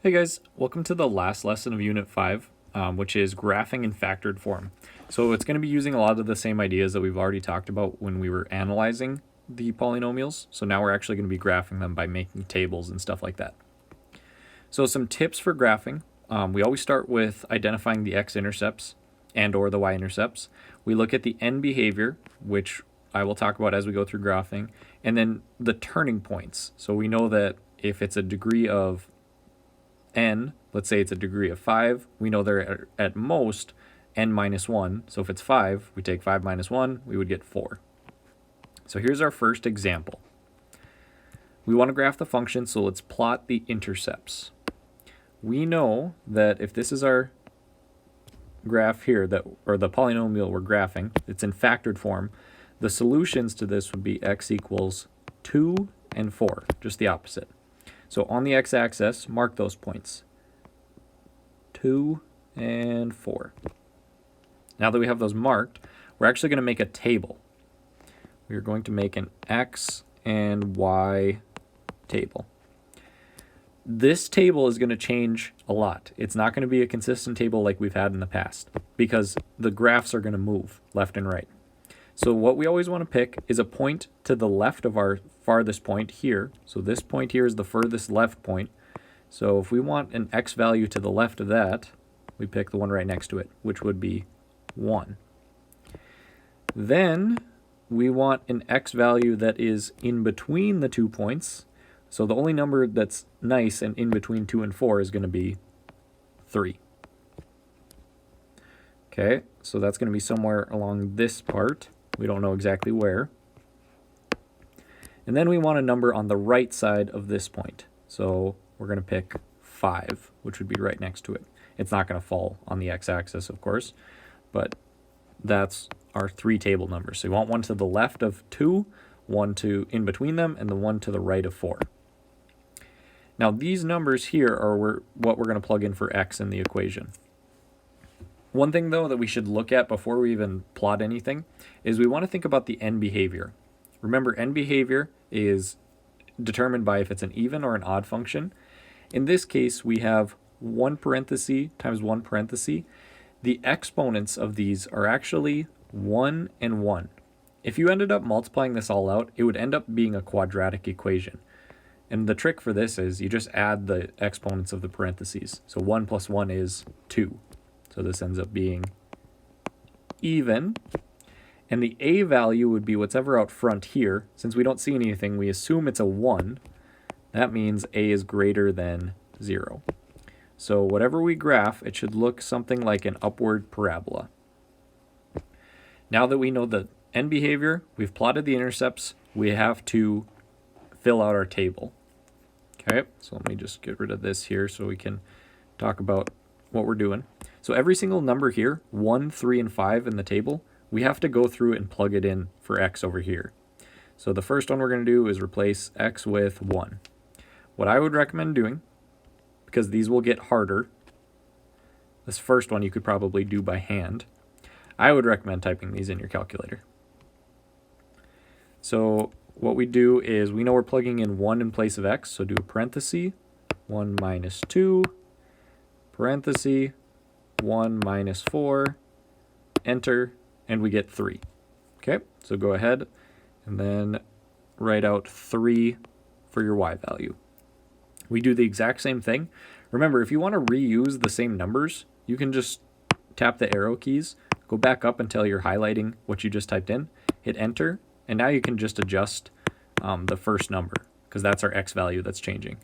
Hey guys, welcome to the last lesson of Unit 5, which is graphing in factored form. So it's going to be using a lot of the same ideas that we've already talked about when we were analyzing the polynomials. So now we're actually going to be graphing them by making tables and stuff like that. So some tips for graphing. We always start with identifying the x-intercepts and or the y-intercepts. We look at the end behavior, which I will talk about as we go through graphing, and then the turning points. So we know that if it's a degree of n, let's say it's a degree of 5, we know they're at most n minus 1. So if it's 5, we take 5 minus 1, we would get 4. So here's our first example. We want to graph the function, so let's plot the intercepts. We know that if this is our graph here, or the polynomial we're graphing, it's in factored form, the solutions to this would be x equals 2 and 4, just the opposite. So on the x-axis, mark those points, 2 and 4. Now that we have those marked, we're actually going to make a table. We're going to make an x and y table. This table is going to change a lot. It's not going to be a consistent table like we've had in the past because the graphs are going to move left and right. So what we always want to pick is a point to the left of our farthest point here. So this point here is the furthest left point. So if we want an x value to the left of that, we pick the one right next to it, which would be 1. Then we want an x value that is in between the 2 points. So the only number that's nice and in between 2 and 4 is going to be 3. Okay, so that's going to be somewhere along this part. We don't know exactly where. And then we want a number on the right side of this point. So we're going to pick 5, which would be right next to it. It's not going to fall on the x-axis, of course, but that's our 3 table numbers. So you want one to the left of 2, one to in between them, and the one to the right of 4. Now these numbers here are what we're going to plug in for x in the equation. One thing though that we should look at before we even plot anything is we want to think about the end behavior. Remember, end behavior is determined by if it's an even or an odd function. In this case, we have 1 parenthesis times 1 parenthesis. The exponents of these are actually 1 and 1. If you ended up multiplying this all out, it would end up being a quadratic equation. And the trick for this is you just add the exponents of the parentheses. So 1 plus 1 is 2. So this ends up being even. And the a value would be whatever out front here. Since we don't see anything, we assume it's a 1. That means a is greater than 0. So whatever we graph, it should look something like an upward parabola. Now that we know the end behavior, we've plotted the intercepts, we have to fill out our table. Okay, so let me just get rid of this here so we can talk about what we're doing. So every single number here, 1, 3, and 5 in the table, we have to go through and plug it in for x over here. So the first one we're going to do is replace x with 1. What I would recommend doing, because these will get harder, this first one you could probably do by hand, I would recommend typing these in your calculator. So what we do is we know we're plugging in 1 in place of x, so do a parenthesis, 1 minus 2, parenthesis, 1 minus 4, enter, and we get 3. Okay, so go ahead and then write out 3 for your y value. We do the exact same thing. Remember, if you want to reuse the same numbers, you can just tap the arrow keys, go back up until you're highlighting what you just typed in, hit enter, and now you can just adjust the first number because that's our x value that's changing.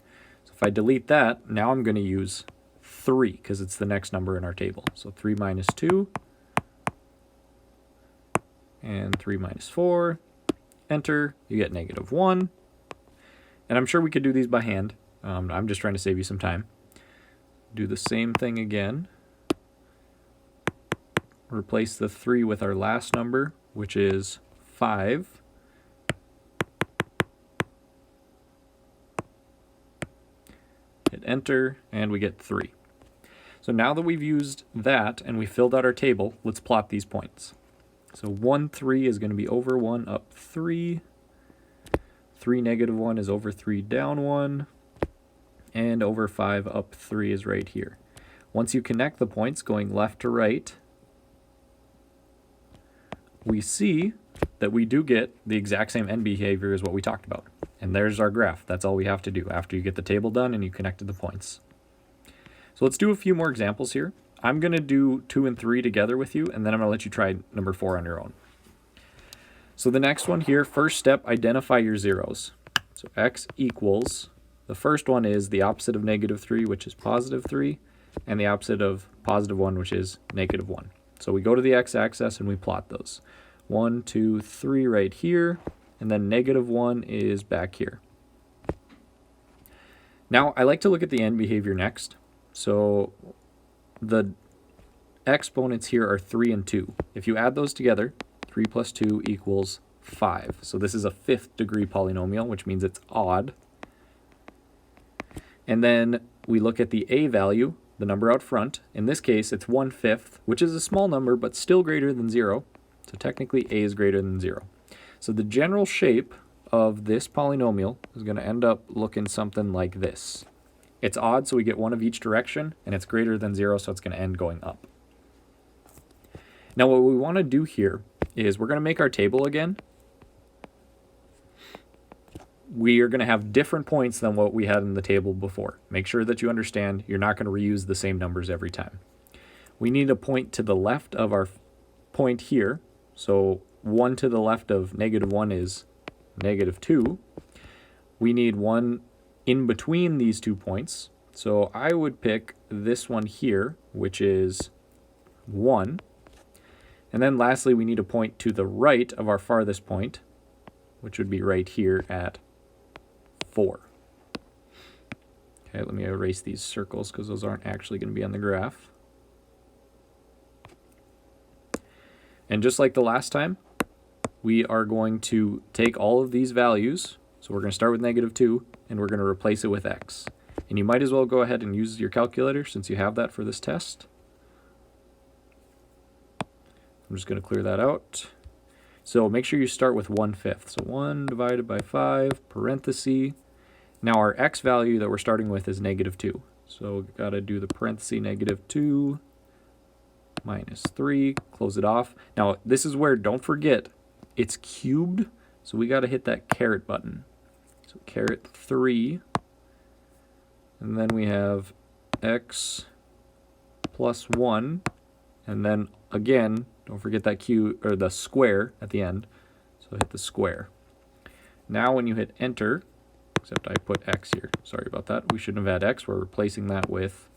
So if I delete that, now I'm going to use 3 because it's the next number in our table. So 3 minus 2 and 3 minus 4, enter, you get negative 1. And I'm sure we could do these by hand. I'm just trying to save you some time. Do the same thing again. Replace the 3 with our last number, which is 5. Hit enter, and we get 3. So now that we've used that and we filled out our table, let's plot these points. So 1, 3 is going to be over 1, up 3. 3, negative 1 is over 3, down 1. and over 5 up 3 is right here. Once you connect the points going left to right, we see that we do get the exact same end behavior as what we talked about. And there's our graph. That's all we have to do after you get the table done and you connected the points. So let's do a few more examples here. I'm going to do 2 and 3 together with you, and then I'm going to let you try number 4 on your own. So the next one here, first step, identify your zeros. So x equals, the first one is the opposite of -3, which is +3, and the opposite of +1, which is -1. So we go to the x-axis and we plot those. 1, 2, 3 right here, and then -1 is back here. Now, I like to look at the end behavior next. So the exponents here are 3 and 2. If you add those together, 3 plus 2 equals 5. So this is a 5th degree polynomial, which means it's odd. And then we look at the a value, the number out front. In this case, it's 1/5, which is a small number, but still greater than 0. So technically a is greater than 0. So the general shape of this polynomial is going to end up looking something like this. It's odd, so we get one of each direction, and it's greater than 0, so it's going to end going up. Now what we want to do here is we're going to make our table again. We are going to have different points than what we had in the table before. Make sure that you understand you're not going to reuse the same numbers every time. We need a point to the left of our point here. So 1 to the left of -1 is -2. We need one in between these 2 points. So I would pick this one here, which is 1. And then lastly, we need a point to the right of our farthest point, which would be right here at 4. Okay, let me erase these circles because those aren't actually going to be on the graph. And just like the last time, we are going to take all of these values. So we're going to start with -2, and we're going to replace it with x. And you might as well go ahead and use your calculator since you have that for this test. I'm just going to clear that out. So make sure you start with 1/5. So 1 divided by 5, parenthesis. Now our x value that we're starting with is -2. So we've got to do the parenthesis -2 minus 3, close it off. Now this is where, don't forget, it's cubed, so we got to hit that caret button. So caret 3, and then we have x plus 1, and then again, don't forget that cube, or the square at the end, so hit the square. Now when you hit enter, except I put x here, sorry about that, we shouldn't have had x, we're replacing that with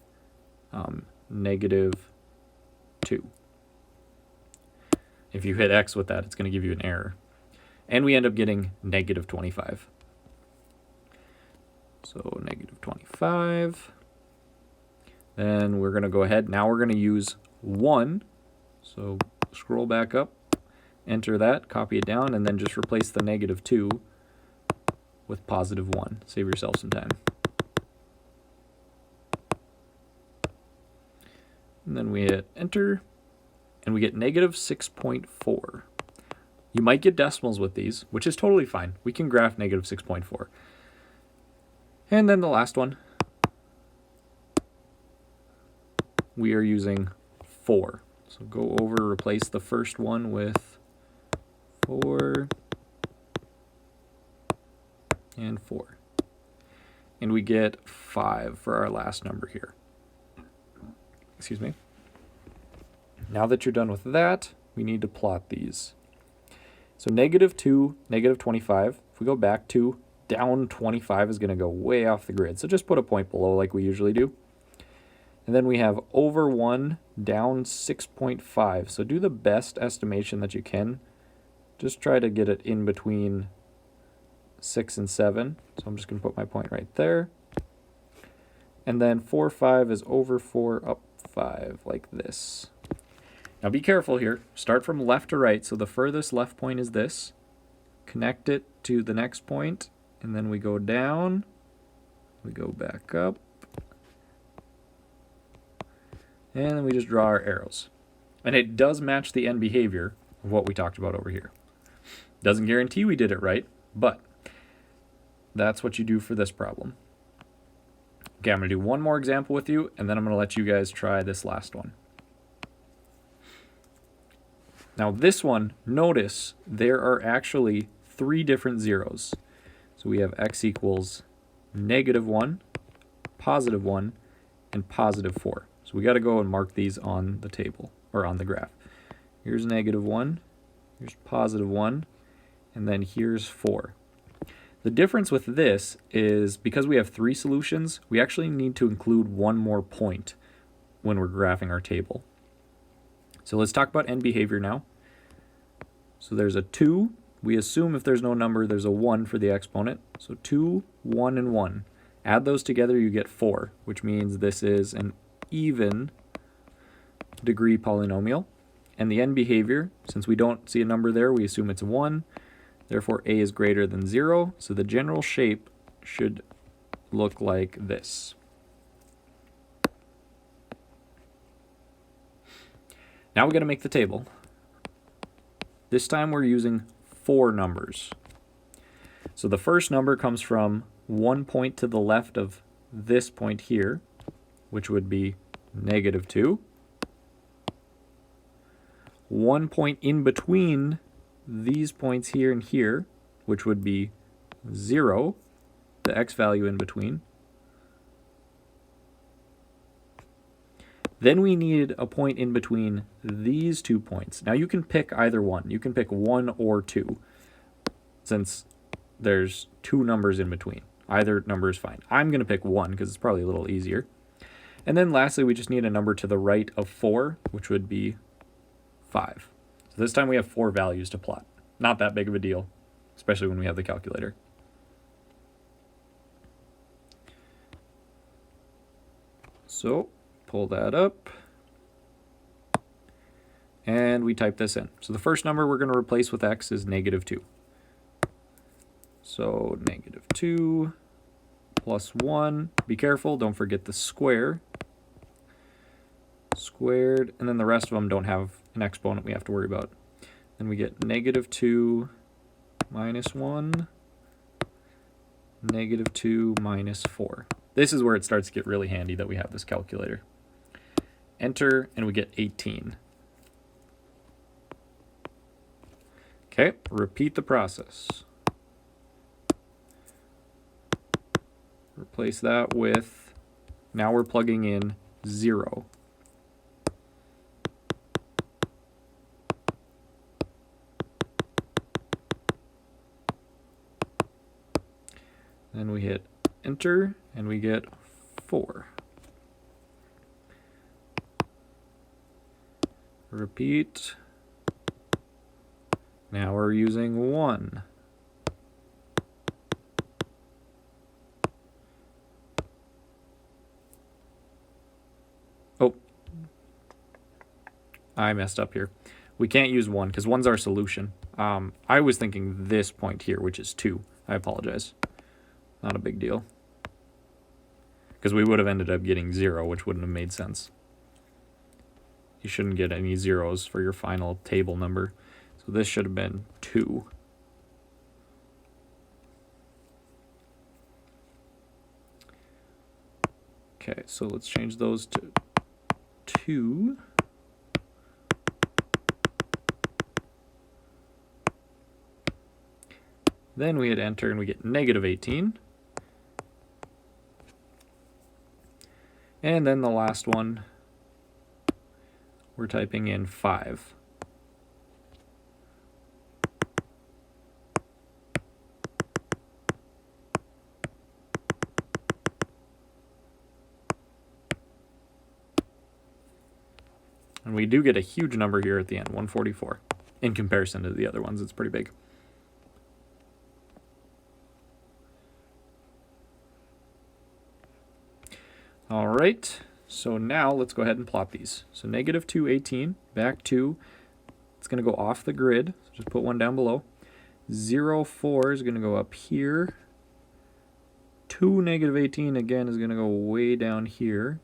-2. If you hit x with that, it's going to give you an error. And we end up getting -25. So -25. Then we're going to go ahead. Now we're going to use 1. So scroll back up, enter that, copy it down, and then just replace the -2 with +1. Save yourself some time. And then we hit enter, and we get -6.4. You might get decimals with these, which is totally fine. We can graph -6.4. And then the last one, we are using 4. So go over, replace the first one with 4 and 4. And we get 5 for our last number here. Excuse me. Now that you're done with that, we need to plot these. So -2, -25. If we go back to, down 25 is going to go way off the grid. So just put a point below like we usually do. And then we have over 1, down 6.5. So do the best estimation that you can. Just try to get it in between 6 and 7. So I'm just going to put my point right there. And then 4, 5 is over 4, up 5, like this. Now be careful here. Start from left to right. So the furthest left point is this. Connect it to the next point, and then we go down. We go back up. And then we just draw our arrows. And it does match the end behavior of what we talked about over here. Doesn't guarantee we did it right, but that's what you do for this problem. Okay, I'm going to do one more example with you, and then I'm going to let you guys try this last one. Now this one, notice there are actually 3 different zeros. So we have x equals -1, +1, and +4. So we got to go and mark these on the table, or on the graph. Here's -1, here's +1, and then here's 4. The difference with this is because we have 3 solutions, we actually need to include one more point when we're graphing our table. So let's talk about end behavior now. So there's a 2. We assume if there's no number, there's a 1 for the exponent. So 2, 1, and 1. Add those together, you get 4, which means this is an even degree polynomial. And the end behavior, since we don't see a number there, we assume it's 1. Therefore, a is greater than 0. So the general shape should look like this. Now we got to make the table. This time we're using 4 numbers. So the first number comes from one point to the left of this point here, which would be -2. One point in between these points here and here, which would be 0, the x value in between. Then we need a point in between these 2 points. Now you can pick either one. You can pick 1 or 2, since there's 2 numbers in between. Either number is fine. I'm going to pick 1 because it's probably a little easier. And then lastly, we just need a number to the right of 4, which would be 5. So this time we have 4 values to plot. Not that big of a deal, especially when we have the calculator. So pull that up, and we type this in. So the first number we're going to replace with x is -2. So -2 plus 1. Be careful, don't forget the square. Squared, and then the rest of them don't have an exponent we have to worry about. Then we get -2 minus 1, -2 minus 4. This is where it starts to get really handy that we have this calculator. Enter, and we get 18. Okay, repeat the process. Replace that with, now we're plugging in 0. Then we hit enter, and we get 4. Repeat. Now we're using 1. Oh, I messed up here. We can't use 1 because 1's our solution. I was thinking this point here, which is 2. I apologize. Not a big deal. Because we would have ended up getting 0, which wouldn't have made sense. You shouldn't get any zeros for your final table number. So this should have been 2. Okay, so let's change those to 2. Then we hit enter and we get -18. And then the last one, we're typing in 5. And we do get a huge number here at the end, 144. In comparison to the other ones, it's pretty big. All right, so now let's go ahead and plot these. So -2, 18, back 2. It's going to go off the grid, so just put 1 down below. 0, 4 is going to go up here. 2, -18, again, is going to go way down here.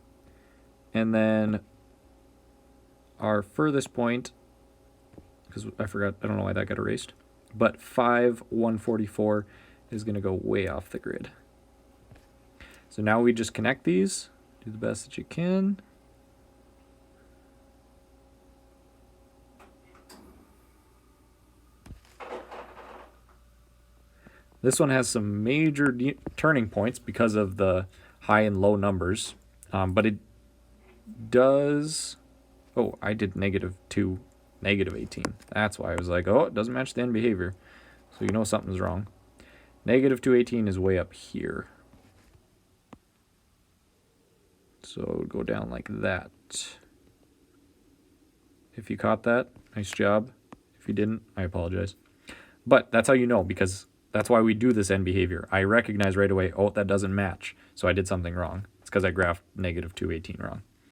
And then our furthest point, because I forgot, I don't know why that got erased, but 5, 144 is going to go way off the grid. So now we just connect these, do the best that you can. This one has some major turning points because of the high and low numbers, but it does... Oh, I did -2, -18. That's why I was like, oh, it doesn't match the end behavior. So you know something's wrong. -218 is way up here. So go down like that. If you caught that, nice job. If you didn't, I apologize. But that's how you know, because that's why we do this end behavior. I recognize right away, oh, that doesn't match. So I did something wrong. It's because I graphed -218 wrong.